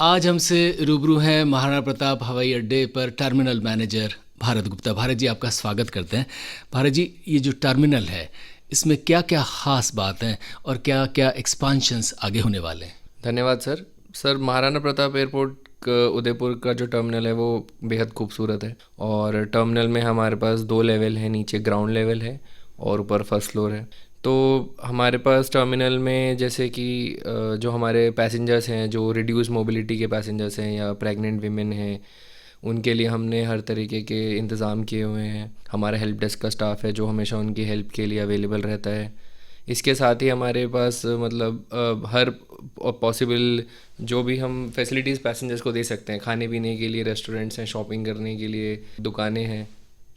आज हमसे रूबरू हैं महाराणा प्रताप हवाई अड्डे पर टर्मिनल मैनेजर भारत गुप्ता। भारत जी, आपका स्वागत करते हैं। भारत जी, ये जो टर्मिनल है इसमें क्या क्या ख़ास बात हैं और क्या क्या एक्सपांशंस आगे होने वाले हैं? धन्यवाद सर। महाराणा प्रताप एयरपोर्ट उदयपुर का जो टर्मिनल है वो बेहद खूबसूरत है। और टर्मिनल में हमारे पास दो लेवल हैं, नीचे ग्राउंड लेवल है और ऊपर फर्स्ट फ्लोर है। तो हमारे पास टर्मिनल में जैसे कि जो हमारे पैसेंजर्स हैं, जो रिड्यूस मोबिलिटी के पैसेंजर्स हैं या प्रेग्नेंट वीमेन हैं, उनके लिए हमने हर तरीके के इंतज़ाम किए हुए हैं। हमारा हेल्प डेस्क का स्टाफ है जो हमेशा उनकी हेल्प के लिए अवेलेबल रहता है। इसके साथ ही हमारे पास मतलब हर पॉसिबल जो भी हम फैसिलिटीज़ पैसेंजर्स को दे सकते हैं, खाने पीने के लिए रेस्टोरेंट्स हैं, शॉपिंग करने के लिए दुकानें हैं,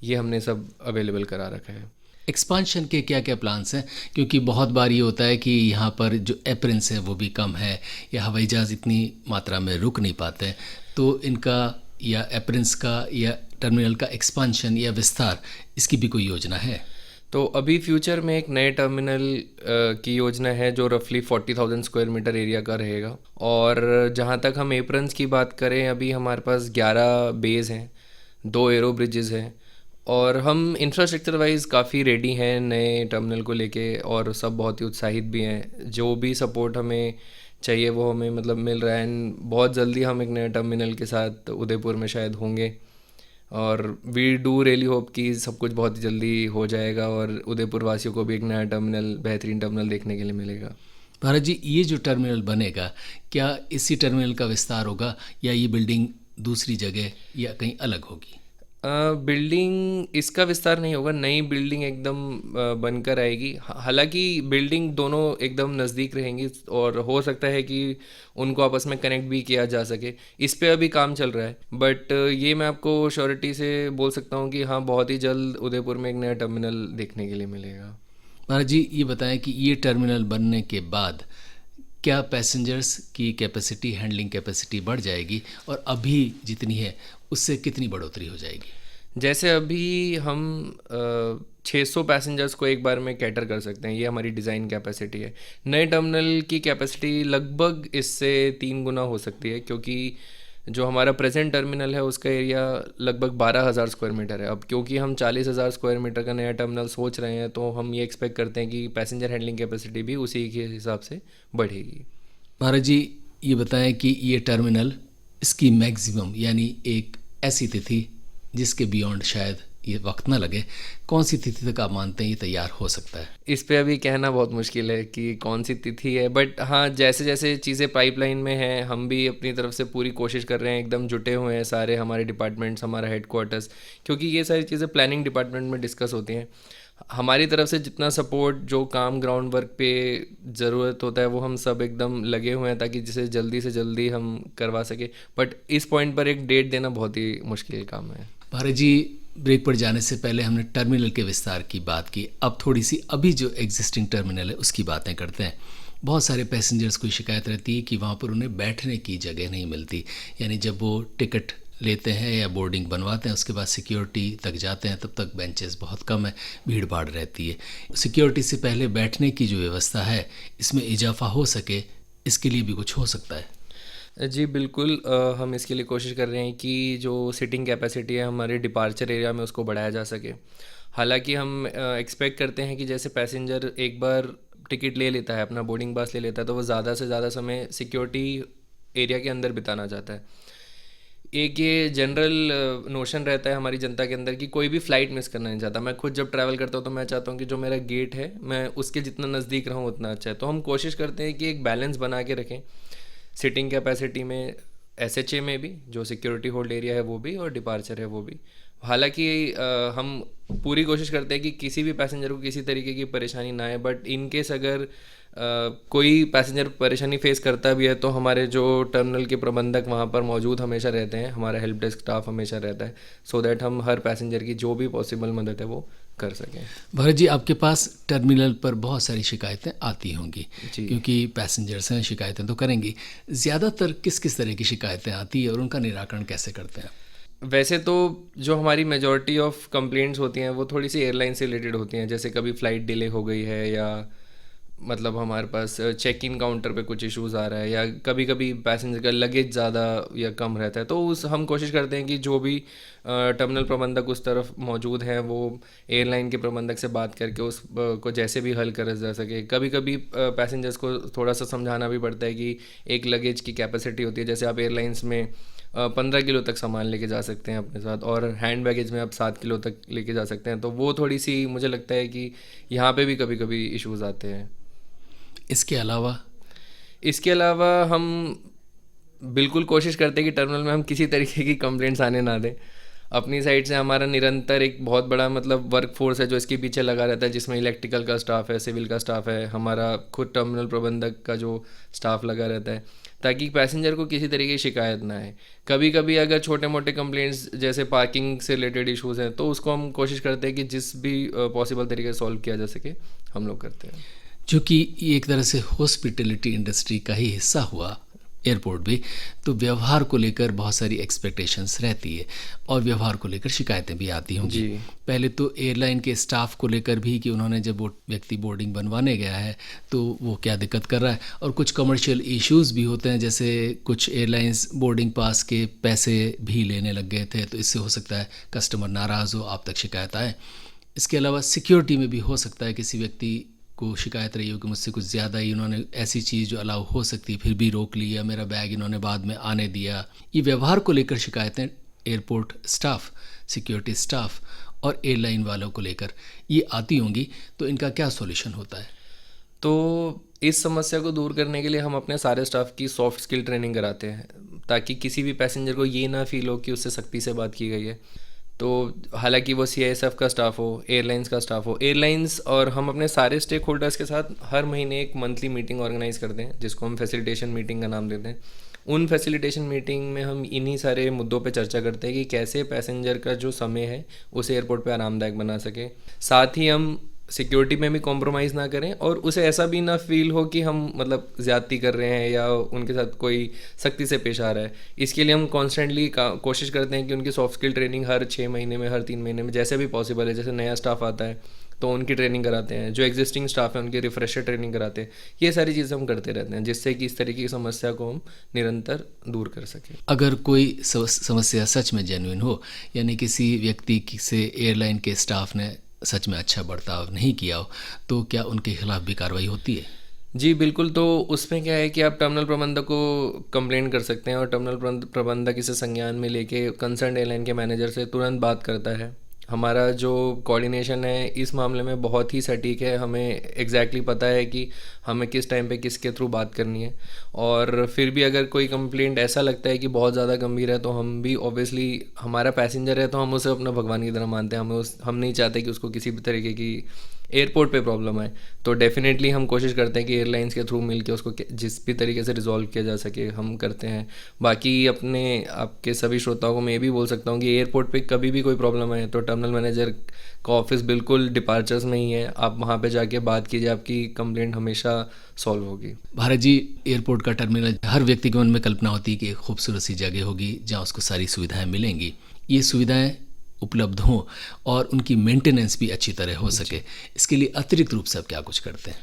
ये हमने सब अवेलेबल करा रखा है। एक्सपांशन के क्या क्या प्लान्स हैं? क्योंकि बहुत बार ये होता है कि यहाँ पर जो एपरेंस है वो भी कम है या हवाई जहाज़ इतनी मात्रा में रुक नहीं पाते हैं, तो इनका या एपरेंस का या टर्मिनल का एक्सपांशन या विस्तार, इसकी भी कोई योजना है? तो अभी फ्यूचर में एक नए टर्मिनल की योजना है जो रफली 40,000 स्क्वायर मीटर एरिया का रहेगा। और जहाँ तक हम एप्रन्स की बात करें, अभी हमारे पास 11 बेज हैं, 2 एरो ब्रिजेज़ हैं और हम इंफ्रास्ट्रक्चर वाइज काफ़ी रेडी हैं नए टर्मिनल को लेके और सब बहुत ही उत्साहित भी हैं। जो भी सपोर्ट हमें चाहिए वो हमें मतलब मिल रहा है। एंड बहुत जल्दी हम एक नए टर्मिनल के साथ उदयपुर में शायद होंगे और वी डू रियली होप कि सब कुछ बहुत ही जल्दी हो जाएगा और उदयपुर वासियों को भी एक नया टर्मिनल, बेहतरीन टर्मिनल देखने के लिए मिलेगा। भारत जी, ये जो टर्मिनल बनेगा, क्या इसी टर्मिनल का विस्तार होगा या ये बिल्डिंग दूसरी जगह या कहीं अलग होगी? बिल्डिंग इसका विस्तार नहीं होगा, नई बिल्डिंग एकदम बनकर आएगी। हालांकि बिल्डिंग दोनों एकदम नज़दीक रहेंगी और हो सकता है कि उनको आपस में कनेक्ट भी किया जा सके। इस पे अभी काम चल रहा है, बट ये मैं आपको श्योरिटी से बोल सकता हूँ कि हाँ, बहुत ही जल्द उदयपुर में एक नया टर्मिनल देखने के लिए मिलेगा। महाराज जी, ये बताएं कि ये टर्मिनल बनने के बाद क्या पैसेंजर्स की कैपेसिटी, हैंडलिंग कैपेसिटी बढ़ जाएगी और अभी जितनी है उससे कितनी बढ़ोतरी हो जाएगी? जैसे अभी हम 600 पैसेंजर्स को एक बार में कैटर कर सकते हैं, ये हमारी डिज़ाइन कैपेसिटी है। नए टर्मिनल की कैपेसिटी लगभग इससे 3 गुना हो सकती है, क्योंकि जो हमारा प्रेजेंट टर्मिनल है उसका एरिया लगभग 12,000 स्क्वायर मीटर है। अब क्योंकि हम 40,000 स्क्वायर मीटर का नया टर्मिनल सोच रहे हैं, तो हम ये एक्सपेक्ट करते हैं कि पैसेंजर हैंडलिंग कैपेसिटी भी उसी के हिसाब से बढ़ेगी। महाराज जी, ये बताएं कि ये टर्मिनल, इसकी मैक्सिमम यानी एक ऐसी तिथि जिसके बियॉन्ड शायद ये वक्त ना लगे, कौन सी तिथि तक आप मानते हैं ये तैयार हो सकता है? इस पे अभी कहना बहुत मुश्किल है कि कौन सी तिथि है, बट हाँ, जैसे जैसे चीज़ें पाइपलाइन में हैं, हम भी अपनी तरफ से पूरी कोशिश कर रहे हैं। एकदम जुटे हुए हैं सारे हमारे डिपार्टमेंट्स, हमारा हेडक्वार्टर्स, क्योंकि ये सारी चीज़ें प्लानिंग डिपार्टमेंट में डिस्कस होती हैं। हमारी तरफ से जितना सपोर्ट, जो काम ग्राउंड वर्क पे ज़रूरत होता है, वो हम सब एकदम लगे हुए हैं ताकि जिसे जल्दी से जल्दी हम करवा सके। बट इस पॉइंट पर एक डेट देना बहुत ही मुश्किल काम है। भारत जी, ब्रेक पर जाने से पहले हमने टर्मिनल के विस्तार की बात की, अब थोड़ी सी अभी जो एग्जिस्टिंग टर्मिनल है उसकी बातें करते हैं। बहुत सारे पैसेंजर्स को शिकायत रहती है कि वहाँ पर उन्हें बैठने की जगह नहीं मिलती, यानी जब वो टिकट लेते हैं या बोर्डिंग बनवाते हैं उसके बाद सिक्योरिटी तक जाते हैं तब तक बेंचेस बहुत कम है, भीड़ भाड़ रहती है। सिक्योरिटी से पहले बैठने की जो व्यवस्था है इसमें इजाफा हो सके, इसके लिए भी कुछ हो सकता है? जी बिल्कुल, हम इसके लिए कोशिश कर रहे हैं कि जो सिटिंग कैपेसिटी है हमारे डिपार्चर एरिया में उसको बढ़ाया जा सके। हालांकि हम एक्सपेक्ट करते हैं कि जैसे पैसेंजर एक बार टिकट ले लेता है, अपना बोर्डिंग पास ले लेता है, तो वो ज़्यादा से ज़्यादा समय सिक्योरिटी एरिया के अंदर बिताना चाहता है। एक ये जनरल नोशन रहता है हमारी जनता के अंदर कि कोई भी फ़्लाइट मिस करना नहीं चाहता। मैं खुद जब ट्रैवल करता हूँ तो मैं चाहता हूँ कि जो मेरा गेट है मैं उसके जितना नज़दीक रहूँ उतना अच्छा है। तो हम कोशिश करते हैं कि एक बैलेंस बना के रखें सिटिंग कैपेसिटी में, एसएचए में भी जो सिक्योरिटी होल्ड एरिया है वो भी और डिपार्चर है वो भी। हालांकि हम पूरी कोशिश करते हैं कि किसी भी पैसेंजर को किसी तरीके की परेशानी ना आए, बट इन केस अगर कोई पैसेंजर परेशानी फेस करता भी है तो हमारे जो टर्मिनल के प्रबंधक वहाँ पर मौजूद हमेशा रहते हैं, हमारा हेल्प डेस्क स्टाफ हमेशा रहता है, सो दैट हम हर पैसेंजर की जो भी पॉसिबल मदद है वो कर सकें। भरत जी, आपके पास टर्मिनल पर बहुत सारी शिकायतें आती होंगी, जी क्योंकि पैसेंजर्स हैं, शिकायतें तो करेंगी। ज़्यादातर किस किस तरह की शिकायतें आती है और उनका निराकरण कैसे करते हैं? वैसे तो जो हमारी मेजॉरिटी ऑफ कंप्लेंट्स होती हैं वो थोड़ी सी एयरलाइन से रिलेटेड होती हैं, जैसे कभी फ़्लाइट डिले हो गई है या मतलब हमारे पास चेक इन काउंटर पे कुछ इश्यूज़ आ रहा है, या कभी कभी पैसेंजर का लगेज ज़्यादा या कम रहता है, तो उस हम कोशिश करते हैं कि जो भी टर्मिनल प्रबंधक उस तरफ मौजूद हैं वो एयरलाइन के प्रबंधक से बात करके उस को जैसे भी हल करा जा सके। कभी कभी पैसेंजर्स को थोड़ा सा समझाना भी पड़ता है कि एक लगेज की कैपेसिटी होती है, जैसे आप एयरलाइंस में 15 किलो तक सामान लेके जा सकते हैं अपने साथ, और हैंड बैगेज में आप 7 किलो तक लेके जा सकते हैं। तो वो थोड़ी सी मुझे लगता है कि यहाँ पे भी कभी कभी इश्यूज़ आते हैं। इसके अलावा इसके अलावा हम बिल्कुल कोशिश करते हैं कि टर्मिनल में हम किसी तरीके की कंप्लेंट्स आने ना दें। अपनी साइड से हमारा निरंतर एक बहुत बड़ा मतलब वर्क फोर्स है जो इसके पीछे लगा रहता है, जिसमें इलेक्ट्रिकल का स्टाफ है, सिविल का स्टाफ है, हमारा खुद टर्मिनल प्रबंधक का जो स्टाफ लगा रहता है, ताकि पैसेंजर को किसी तरीके की शिकायत ना आए। कभी कभी अगर छोटे मोटे कंप्लेंट्स जैसे पार्किंग से रिलेटेड इश्यूज़ हैं तो उसको हम कोशिश करते हैं कि जिस भी पॉसिबल तरीके से सॉल्व किया जा सके हम लोग करते हैं। जो कि ये एक तरह से हॉस्पिटैलिटी इंडस्ट्री का ही हिस्सा हुआ एयरपोर्ट भी, तो व्यवहार को लेकर बहुत सारी एक्सपेक्टेशंस रहती है और व्यवहार को लेकर शिकायतें भी आती होंगी। जी पहले तो एयरलाइन के स्टाफ को लेकर भी कि उन्होंने जब वो व्यक्ति बोर्डिंग बनवाने गया है तो वो क्या दिक्कत कर रहा है, और कुछ कमर्शियल इश्यूज़ भी होते हैं, जैसे कुछ एयरलाइंस बोर्डिंग पास के पैसे भी लेने लग गए थे, तो इससे हो सकता है कस्टमर नाराज़ हो, आप तक शिकायत आए। इसके अलावा सिक्योरिटी में भी हो सकता है किसी व्यक्ति को शिकायत रही हो कि मुझसे कुछ ज़्यादा ही उन्होंने ऐसी चीज़ जो अलाउ हो सकती है फिर भी रोक लिया, मेरा बैग इन्होंने बाद में आने दिया। ये व्यवहार को लेकर शिकायतें एयरपोर्ट स्टाफ, सिक्योरिटी स्टाफ और एयरलाइन वालों को लेकर ये आती होंगी, तो इनका क्या सॉल्यूशन होता है? तो इस समस्या को दूर करने के लिए हम अपने सारे स्टाफ की सॉफ्ट स्किल ट्रेनिंग कराते हैं, ताकि किसी भी पैसेंजर को ये ना फील हो कि उससे सख्ती से बात की गई है। तो हालांकि वो CISF का स्टाफ हो, एयरलाइंस का स्टाफ हो, एयरलाइंस और हम अपने सारे स्टेक होल्डर्स के साथ हर महीने एक मंथली मीटिंग ऑर्गेनाइज करते हैं, जिसको हम फैसिलिटेशन मीटिंग का नाम देते हैं। उन फैसिलिटेशन मीटिंग में हम इन्हीं सारे मुद्दों पे चर्चा करते हैं कि कैसे पैसेंजर का जो समय है उसे एयरपोर्ट पे आरामदायक बना सके। साथ ही हम सिक्योरिटी में भी कॉम्प्रोमाइज़ ना करें और उसे ऐसा भी ना फील हो कि हम मतलब ज़्यादती कर रहे हैं या उनके साथ कोई सख्ती से पेश आ रहा है। इसके लिए हम कॉन्स्टेंटली कोशिश करते हैं कि उनकी सॉफ्ट स्किल ट्रेनिंग हर 6 महीने में, हर 3 महीने में, जैसे भी पॉसिबल है। जैसे नया स्टाफ आता है तो उनकी ट्रेनिंग कराते हैं, जो एग्जिस्टिंग स्टाफ है उनकी रिफ्रेशर ट्रेनिंग कराते हैं। ये सारी चीज़ें हम करते रहते हैं, जिससे कि इस तरीके की समस्या को हम निरंतर दूर कर सकें। अगर कोई समस्या सच में जेन्युइन हो, यानी किसी व्यक्ति से एयरलाइन के स्टाफ ने सच में अच्छा बर्ताव नहीं किया हो, तो क्या उनके खिलाफ भी कार्रवाई होती है? जी बिल्कुल। तो उसमें क्या है कि आप टर्मिनल प्रबंधक को कंप्लेंट कर सकते हैं और टर्मिनल प्रबंधक इसे संज्ञान में लेके कंसर्न एयरलाइन के मैनेजर से तुरंत बात करता है। हमारा जो कोऑर्डिनेशन है इस मामले में बहुत ही सटीक है, हमें एग्जैक्टली पता है कि हमें किस टाइम पे किसके थ्रू बात करनी है। और फिर भी अगर कोई कंप्लेंट ऐसा लगता है कि बहुत ज़्यादा गंभीर है, तो हम भी ऑब्वियसली, हमारा पैसेंजर है तो हम उसे अपना भगवान की तरह मानते हैं। हम नहीं चाहते कि उसको किसी भी तरीके की एयरपोर्ट पे प्रॉब्लम आए। तो डेफिनेटली हम कोशिश करते हैं कि एयरलाइंस के थ्रू मिल के उसको जिस भी तरीके से रिजॉल्व किया जा सके हम करते हैं। बाकी अपने आपके सभी श्रोताओं को मैं ये भी बोल सकता हूँ कि एयरपोर्ट पे कभी भी कोई प्रॉब्लम आए तो टर्मिनल मैनेजर का ऑफिस बिल्कुल डिपार्चर्स में ही है, आप वहाँ पे जाके बात कीजिए, आपकी कंप्लेंट हमेशा सॉल्व होगी। भारत जी, एयरपोर्ट का टर्मिनल हर व्यक्ति के मन में कल्पना होती है कि एक खूबसूरत सी जगह होगी जहाँ उसको सारी सुविधाएं मिलेंगी। ये सुविधाएं उपलब्ध हों और उनकी मेंटेनेंस भी अच्छी तरह हो सके, इसके लिए अतिरिक्त रूप से आप क्या कुछ करते हैं?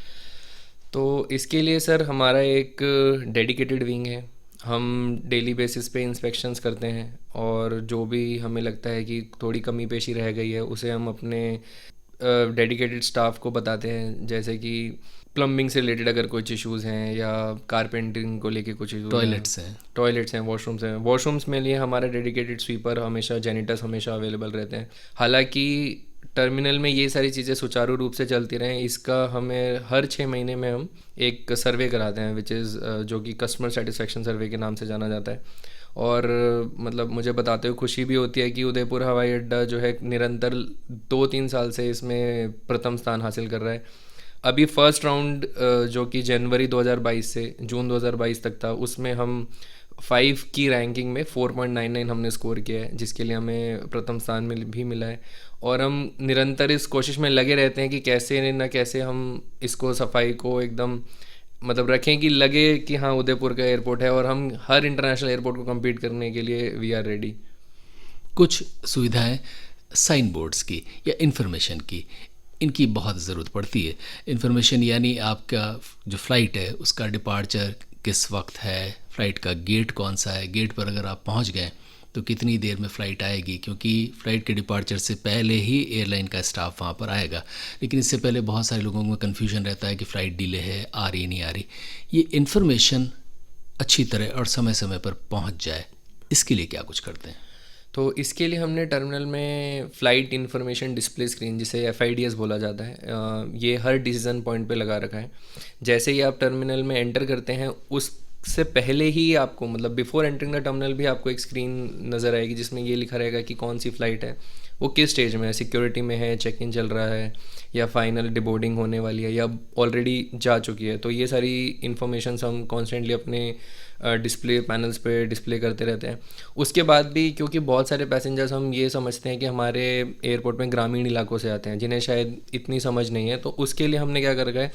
तो इसके लिए सर हमारा एक डेडिकेटेड विंग है। हम डेली बेसिस पे इंस्पेक्शंस करते हैं और जो भी हमें लगता है कि थोड़ी कमी पेशी रह गई है उसे हम अपने डेडिकेटेड स्टाफ को बताते हैं। जैसे कि प्लम्बिंग से रिलेटेड अगर कुछ इश्यूज़ हैं या कारपेंटिंग को लेके कुछ इश्यूज़ टॉयलेट्स हैं, वॉशरूम्स हैं। वॉशरूम्स में लिए हमारा डेडिकेटेड स्वीपर हमेशा, जेनिटर्स हमेशा अवेलेबल रहते हैं। हालांकि टर्मिनल में ये सारी चीज़ें सुचारू रूप से चलती रहें, इसका हमें हर 6 महीने में हम एक सर्वे कराते हैं, विच इज़ जो कि कस्टमर सेटिस्फेक्शन सर्वे के नाम से जाना जाता है। और मतलब मुझे बताते हुए खुशी भी होती है कि उदयपुर हवाई अड्डा जो है निरंतर 2-3 साल से इसमें प्रथम स्थान हासिल कर रहा है। अभी फर्स्ट राउंड जो कि जनवरी 2022 से जून 2022 तक था, उसमें हम 5 की रैंकिंग में 4.99 हमने स्कोर किया है, जिसके लिए हमें प्रथम स्थान में भी मिला है। और हम निरंतर इस कोशिश में लगे रहते हैं कि कैसे न कैसे हम इसको, सफाई को एकदम मतलब रखें कि लगे कि हाँ उदयपुर का एयरपोर्ट है और हम हर इंटरनेशनल एयरपोर्ट को कम्पीट करने के लिए वी आर रेडी। कुछ सुविधाएं साइन बोर्ड्स की या इन्फॉर्मेशन की, इनकी बहुत ज़रूरत पड़ती है। इन्फॉर्मेशन यानी आपका जो फ़्लाइट है उसका डिपार्चर किस वक्त है, फ़्लाइट का गेट कौन सा है, गेट पर अगर आप पहुंच गए तो कितनी देर में फ़्लाइट आएगी, क्योंकि फ़्लाइट के डिपार्चर से पहले ही एयरलाइन का स्टाफ वहाँ पर आएगा। लेकिन इससे पहले बहुत सारे लोगों में कन्फ्यूजन रहता है कि फ़्लाइट डिले है, आ रही नहीं आ रही। ये इन्फॉर्मेशन अच्छी तरह और समय समय पर पहुँच जाए, इसके लिए क्या कुछ करते हैं? तो इसके लिए हमने टर्मिनल में फ़्लाइट इंफॉर्मेशन डिस्प्ले स्क्रीन, जिसे FIDS बोला जाता है, ये हर डिसीज़न पॉइंट पे लगा रखा है। जैसे ही आप टर्मिनल में एंटर करते हैं उससे पहले ही आपको, मतलब बिफोर एंटरिंग द टर्मिनल भी आपको एक स्क्रीन नज़र आएगी जिसमें ये लिखा रहेगा कि कौन सी फ़्लाइट है, वो किस स्टेज में है, सिक्योरिटी में है, चेक इन चल रहा है, या फाइनल डिबोर्डिंग होने वाली है, या ऑलरेडी जा चुकी है। तो ये सारी इन्फॉर्मेशन हम कॉन्स्टेंटली अपने डिस्प्ले पैनल्स पे डिस्प्ले करते रहते हैं। उसके बाद भी, क्योंकि बहुत सारे पैसेंजर्स हम ये समझते हैं कि हमारे एयरपोर्ट में ग्रामीण इलाकों से आते हैं जिन्हें शायद इतनी समझ नहीं है, तो उसके लिए हमने क्या कर रखा है,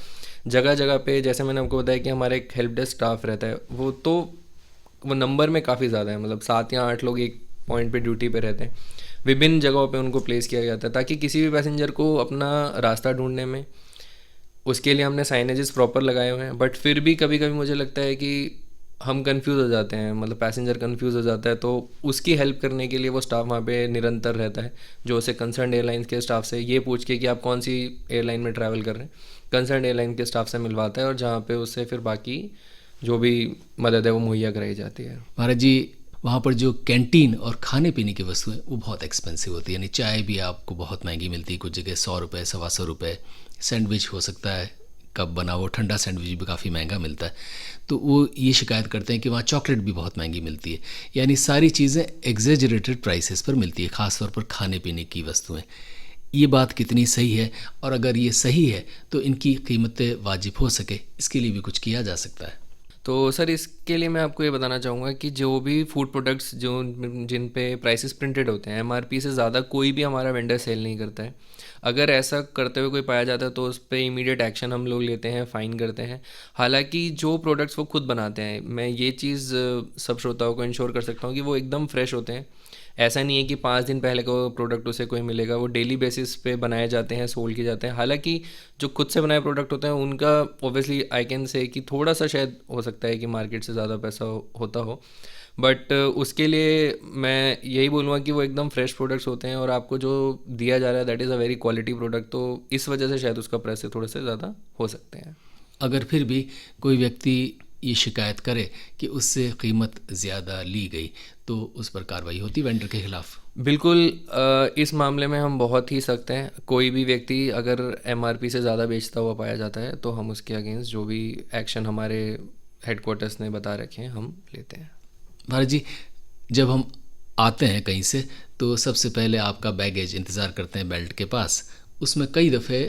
जगह जगह पे, जैसे मैंने आपको बताया कि हमारा एक हेल्प डेस्क स्टाफ रहता है, वो नंबर में काफ़ी ज़्यादा है, मतलब 7 या 8 लोग एक पॉइंट पे ड्यूटी पे रहते हैं। विभिन्न जगहों पे उनको प्लेस किया जाता है ताकि किसी भी पैसेंजर को अपना रास्ता ढूंढने में, उसके लिए हमने साइनेजेस प्रॉपर लगाए हुए हैं। बट फिर भी कभी कभी मुझे लगता है कि हम कंफ्यूज हो जाते हैं, मतलब पैसेंजर कंफ्यूज हो जाता है, तो उसकी हेल्प करने के लिए वो स्टाफ वहाँ पे निरंतर रहता है, जो उसे कंसर्न एयरलाइंस के स्टाफ से ये पूछ के कि आप कौन सी एयरलाइन में ट्रैवल कर रहे हैं, कंसर्न एयरलाइन के स्टाफ से मिलवाता है, और जहाँ पे उससे फिर बाकी जो भी मदद है वो मुहैया कराई जाती है। महाराज जी, वहाँ पर जो कैंटीन और खाने पीने की वस्तुएं वो बहुत एक्सपेंसिव होती है, यानी चाय भी आपको बहुत महंगी मिलती है, कुछ जगह 100 रुपये, 125 रुपये। सैंडविच हो सकता है कब बना वो ठंडा सैंडविच भी काफ़ी महंगा मिलता है। तो वो ये शिकायत करते हैं कि वहाँ चॉकलेट भी बहुत महंगी मिलती है, यानी सारी चीज़ें एग्जेजरेटेड प्राइसेस पर मिलती है, ख़ासतौर पर खाने पीने की वस्तुएं। ये बात कितनी सही है, और अगर ये सही है तो इनकी कीमतें वाजिब हो सके, इसके लिए भी कुछ किया जा सकता है? तो सर, इसके लिए मैं आपको ये बताना चाहूँगा कि जो भी फूड प्रोडक्ट्स जो जिन पे प्राइसेस प्रिंटेड होते हैं, MRP से ज़्यादा कोई भी हमारा वेंडर सेल नहीं करता है। अगर ऐसा करते हुए कोई पाया जाता है तो उस पे इमीडिएट एक्शन हम लोग लेते हैं, फ़ाइन करते हैं। हालांकि जो प्रोडक्ट्स वो खुद बनाते हैं, मैं ये चीज़ सब श्रोताओं को इंश्योर कर सकता हूँ कि वो एकदम फ्रेश होते हैं। ऐसा नहीं है कि 5 दिन पहले का प्रोडक्ट उसे कोई मिलेगा, वो डेली बेसिस पे बनाए जाते हैं, सोल्ड किए जाते हैं। हालांकि जो खुद से बनाए प्रोडक्ट होते हैं उनका ऑब्वियसली आई कैन से कि थोड़ा सा शायद हो सकता है कि मार्केट से ज़्यादा पैसा होता हो, बट उसके लिए मैं यही बोलूँगा कि वो एकदम फ्रेश प्रोडक्ट्स होते हैं, और आपको जो दिया जा रहा है that is a very quality product, तो इस वजह से शायद उसका प्राइस थोड़े से ज़्यादा हो सकते हैं। अगर फिर भी कोई व्यक्ति ये शिकायत करे कि उससे कीमत ज़्यादा ली गई, तो उस पर कार्रवाई होती वेंडर के खिलाफ? बिल्कुल, इस मामले में हम बहुत ही सख्त हैं। कोई भी व्यक्ति अगर MRP से ज़्यादा बेचता हुआ पाया जाता है तो हम उसके अगेंस्ट जो भी एक्शन हमारे हेडक्वार्टर्स ने बता रखे हैं हम लेते हैं। भारत जी, जब हम आते हैं कहीं से तो सबसे पहले आपका बैगेज इंतज़ार करते हैं बेल्ट के पास। उसमें कई दफ़े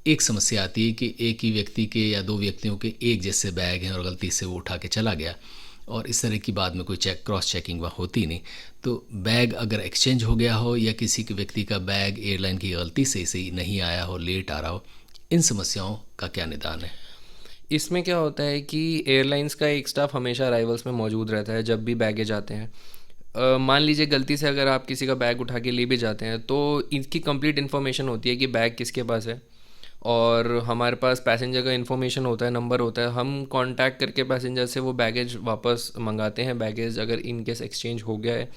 एक समस्या आती है कि एक ही व्यक्ति के या 2 व्यक्तियों के एक जैसे बैग हैं और गलती से वो उठा के चला गया, और इस तरह की बाद में कोई क्रॉस चेकिंग वहाँ होती नहीं। तो बैग अगर एक्सचेंज हो गया हो या किसी के व्यक्ति का बैग एयरलाइन की गलती से ही नहीं आया हो, लेट आ रहा हो, इन समस्याओं का क्या निदान है? इसमें क्या होता है कि एयरलाइंस का एक स्टाफ हमेशा अराइवल्स में मौजूद रहता है जब भी बैगेज आते हैं। मान लीजिए गलती से अगर आप किसी का बैग उठा के ले भी जाते हैं तो इसकी कंप्लीट इन्फॉर्मेशन होती है कि बैग किसके पास है, और हमारे पास पैसेंजर का इन्फॉर्मेशन होता है, नंबर होता है। हम कांटेक्ट करके पैसेंजर से वो बैगेज वापस मंगाते हैं। बैगेज अगर इन केस एक्सचेंज हो गया है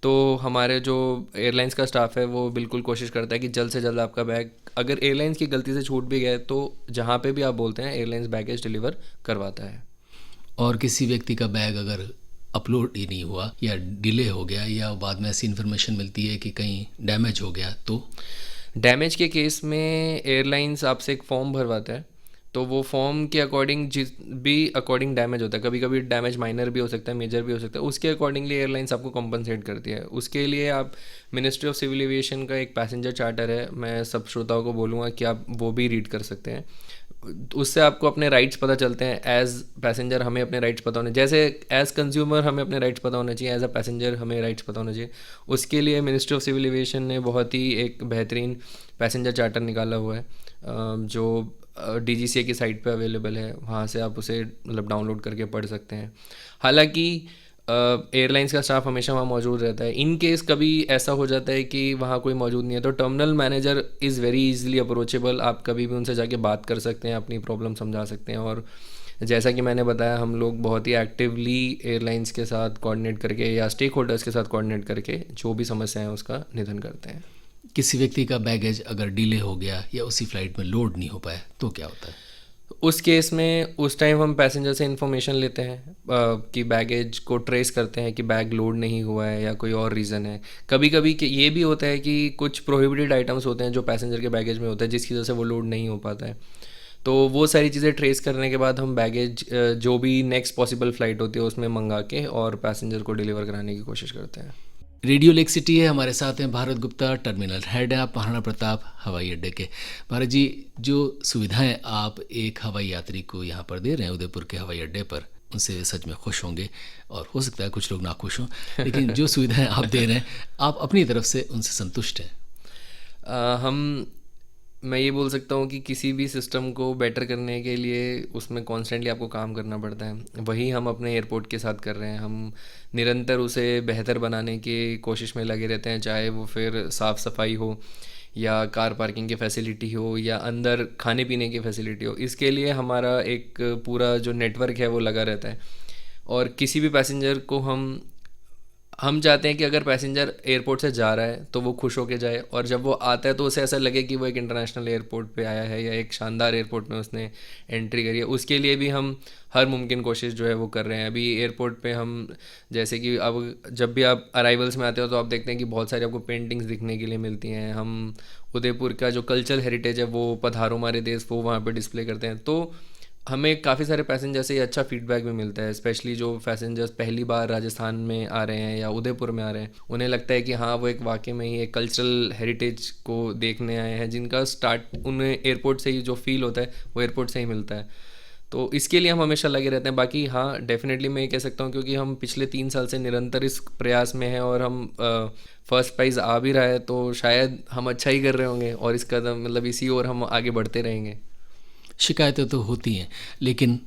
तो हमारे जो एयरलाइंस का स्टाफ है वो बिल्कुल कोशिश करता है कि जल्द से जल्द आपका बैग, अगर एयरलाइंस की गलती से छूट भी गया है तो जहाँ पे भी आप बोलते हैं एयरलाइंस बैगेज डिलीवर करवाता है। और किसी व्यक्ति का बैग अगर अपलोड ही नहीं हुआ या डिले हो गया या बाद में ऐसी इन्फॉर्मेशन मिलती है कि कहीं डैमेज हो गया, तो डैमेज के केस में एयरलाइंस आपसे एक फॉर्म भरवाता है, तो वो फॉर्म के अकॉर्डिंग जिस भी अकॉर्डिंग डैमेज होता है, कभी कभी डैमेज माइनर भी हो सकता है, मेजर भी हो सकता है, उसके अकॉर्डिंगली एयरलाइंस आपको कॉम्पनसेट करती है। उसके लिए आप मिनिस्ट्री ऑफ सिविल एविएशन का एक पैसेंजर चार्टर है, मैं सब श्रोताओं को बोलूँगा कि आप वो भी रीड कर सकते हैं। उससे आपको अपने राइट्स पता चलते हैं। एज पैसेंजर हमें अपने राइट्स पता होने, जैसे एज कंज्यूमर हमें अपने राइट्स पता होने चाहिए, एज अ पैसेंजर हमें राइट्स पता होने चाहिए। उसके लिए मिनिस्ट्री ऑफ सिविल एविएशन ने बहुत ही एक बेहतरीन पैसेंजर चार्टर निकाला हुआ है, जो DGCA की साइट पे अवेलेबल है, वहाँ से आप उसे मतलब डाउनलोड करके पढ़ सकते हैं। हालांकि एयरलाइंस का स्टाफ हमेशा वहाँ मौजूद रहता है। इन केस कभी ऐसा हो जाता है कि वहाँ कोई मौजूद नहीं है तो terminal manager is very easily approachable. आप कभी भी उनसे जाके बात कर सकते हैं, अपनी प्रॉब्लम समझा सकते हैं। और जैसा कि मैंने बताया, हम लोग बहुत ही एक्टिवली एयरलाइंस के साथ कोऑर्डिनेट करके या स्टेक होल्डर्स के साथ कोऑर्डिनेट करके जो भी समस्या है उसका निदान करते हैं। किसी व्यक्ति का बैगेज अगर डिले हो गया या उसी फ्लाइट में लोड नहीं हो पाया तो क्या होता है? उस केस में उस टाइम हम पैसेंजर से इन्फॉर्मेशन लेते हैं कि बैगेज को ट्रेस करते हैं कि बैग लोड नहीं हुआ है या कोई और रीज़न है। कभी कभी ये भी होता है कि कुछ प्रोहिबिटेड आइटम्स होते हैं जो पैसेंजर के बैगेज में होता है जिसकी वजह से वो लोड नहीं हो पाता है। तो वो सारी चीज़ें ट्रेस करने के बाद हम बैगेज जो भी नेक्स्ट पॉसिबल फ़्लाइट होती है उसमें मंगा के और पैसेंजर को डिलीवर कराने की कोशिश करते हैं। रेडियो लेक सिटी है, हमारे साथ हैं भारत गुप्ता, टर्मिनल हेड है आप महाराणा प्रताप हवाई अड्डे के। भारत जी, जो सुविधाएं आप एक हवाई यात्री को यहाँ पर दे रहे हैं उदयपुर के हवाई अड्डे पर, उनसे सच में खुश होंगे और हो सकता है कुछ लोग नाखुश हों, लेकिन जो सुविधाएं आप दे रहे हैं आप अपनी तरफ से उनसे संतुष्ट हैं? हम मैं ये बोल सकता हूँ कि किसी भी सिस्टम को बेटर करने के लिए उसमें कॉन्स्टेंटली आपको काम करना पड़ता है। वही हम अपने एयरपोर्ट के साथ कर रहे हैं। हम निरंतर उसे बेहतर बनाने की कोशिश में लगे रहते हैं, चाहे वो फिर साफ़ सफाई हो या कार पार्किंग की फैसिलिटी हो या अंदर खाने पीने की फैसिलिटी हो। इसके लिए हमारा एक पूरा जो नेटवर्क है वो लगा रहता है। और किसी भी पैसेंजर को हम चाहते हैं कि अगर पैसेंजर एयरपोर्ट से जा रहा है तो वो खुश होके जाए, और जब वो आता है तो उसे ऐसा लगे कि वो एक इंटरनेशनल एयरपोर्ट पे आया है या एक शानदार एयरपोर्ट में उसने एंट्री करी है। उसके लिए भी हम हर मुमकिन कोशिश जो है वो कर रहे हैं। अभी एयरपोर्ट पे हम, जैसे कि अब जब भी आप अराइवल्स में आते हो तो आप देखते हैं कि बहुत सारी आपको पेंटिंग्स दिखने के लिए मिलती हैं। हम उदयपुर का जो कल्चरल हेरिटेज है वो पधारो हमारे देश वो वहाँ पर डिस्प्ले करते हैं। तो हमें काफ़ी सारे पैसेंजर से ये अच्छा फीडबैक भी मिलता है, स्पेशली जो पैसेंजर्स पहली बार राजस्थान में आ रहे हैं या उदयपुर में आ रहे हैं। उन्हें लगता है कि हाँ, वो एक वाकई में ही एक कल्चरल हेरिटेज को देखने आए हैं, जिनका स्टार्ट उन्हें एयरपोर्ट से ही जो फील होता है वो एयरपोर्ट से ही मिलता है। तो इसके लिए हम हमेशा लगे रहते हैं। बाकी हाँ, डेफिनेटली मैं ये कह सकता हूँ क्योंकि हम पिछले 3 साल से निरंतर इस प्रयास में हैं और हम फर्स्ट प्राइज़ आ भी रहा है तो शायद हम अच्छा ही कर रहे होंगे और इस कदम मतलब इसी ओर हम आगे बढ़ते रहेंगे। शिकायतें तो होती हैं, लेकिन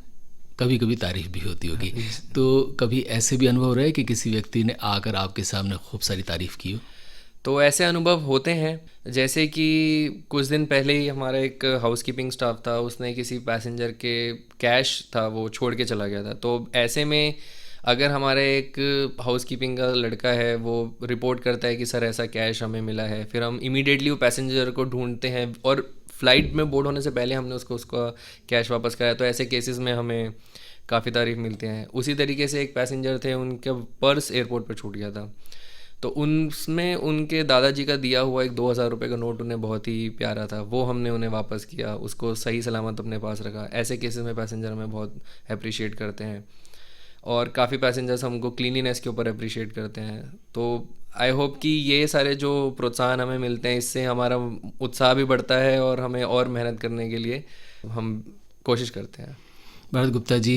कभी कभी तारीफ भी होती होगी। तो कभी ऐसे भी अनुभव रहे कि किसी व्यक्ति ने आकर आपके सामने खूब सारी तारीफ की हो? तो ऐसे अनुभव होते हैं। जैसे कि कुछ दिन पहले ही हमारा एक हाउसकीपिंग स्टाफ था, उसने किसी पैसेंजर के कैश था वो छोड़ के चला गया था। तो ऐसे में अगर हमारा एक हाउसकीपिंग का लड़का है वो रिपोर्ट करता है कि सर ऐसा कैश हमें मिला है, फिर हम इमीडिएटली वो पैसेंजर को ढूंढते हैं और फ़्लाइट में बोर्ड होने से पहले हमने उसका कैश वापस कराया। तो ऐसे केसेस में हमें काफ़ी तारीफ मिलते हैं। उसी तरीके से एक पैसेंजर थे, उनका पर्स एयरपोर्ट पर छूट गया था, तो उसमें उनके दादाजी का दिया हुआ एक 2,000 रुपये का नोट उन्हें बहुत ही प्यारा था, वो हमने उन्हें वापस किया, उसको सही सलामत अपने पास रखा। ऐसे केसेस में पैसेंजर हमें बहुत अप्रिशिएट करते हैं और काफ़ी पैसेंजर्स हमको क्लीनिनेस के ऊपर अप्रिशिएट करते हैं। तो आई होप कि ये सारे जो प्रोत्साहन हमें मिलते हैं इससे हमारा उत्साह भी बढ़ता है और हमें और मेहनत करने के लिए हम कोशिश करते हैं। भारत गुप्ता जी,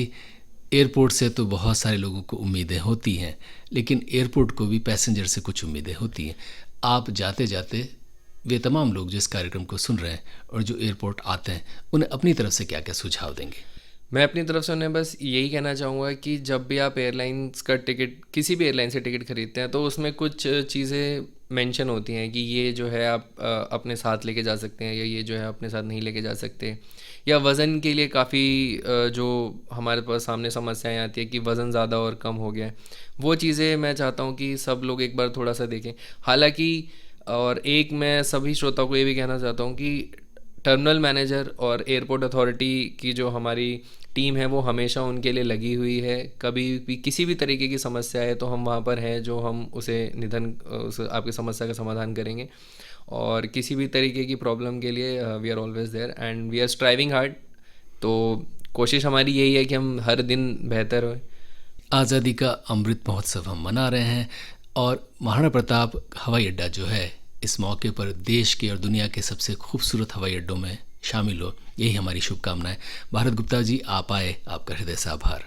एयरपोर्ट से तो बहुत सारे लोगों को उम्मीदें होती हैं, लेकिन एयरपोर्ट को भी पैसेंजर से कुछ उम्मीदें होती हैं। आप जाते जाते वे तमाम लोग जो इस कार्यक्रम को सुन रहे हैं और जो एयरपोर्ट आते हैं, उन्हें अपनी तरफ से क्या क्या सुझाव देंगे? मैं अपनी तरफ से उन्हें बस यही कहना चाहूँगा कि जब भी आप एयरलाइंस का टिकट, किसी भी एयरलाइन से टिकट खरीदते हैं तो उसमें कुछ चीज़ें मेंशन होती हैं कि ये जो है आप अपने साथ लेके जा सकते हैं या ये जो है अपने साथ नहीं लेके जा सकते, या वज़न के लिए काफ़ी जो हमारे पास सामने समस्याएं आती है कि वज़न ज़्यादा और कम हो गया है। वो चीज़ें मैं चाहता हूँ कि सब लोग एक बार थोड़ा सा देखें। हालांकि और एक मैं सभी श्रोताओं को ये भी कहना चाहता हूँ कि टर्मिनल मैनेजर और एयरपोर्ट अथॉरिटी की जो हमारी टीम है वो हमेशा उनके लिए लगी हुई है। कभी भी किसी भी तरीके की समस्या है तो हम वहाँ पर हैं, जो हम उसे उस आपकी समस्या का समाधान करेंगे। और किसी भी तरीके की प्रॉब्लम के लिए we are always there and we are striving hard. तो कोशिश हमारी यही है कि हम हर दिन बेहतर हों। आज़ादी का अमृत महोत्सव हम मना रहे हैं और महाराणा प्रताप हवाई अड्डा जो है इस मौके पर देश के और दुनिया के सबसे खूबसूरत हवाई अड्डों में शामिल हो, यही हमारी शुभकामनाएं। भारत गुप्ता जी, आप आए, आपका हृदय से आभार।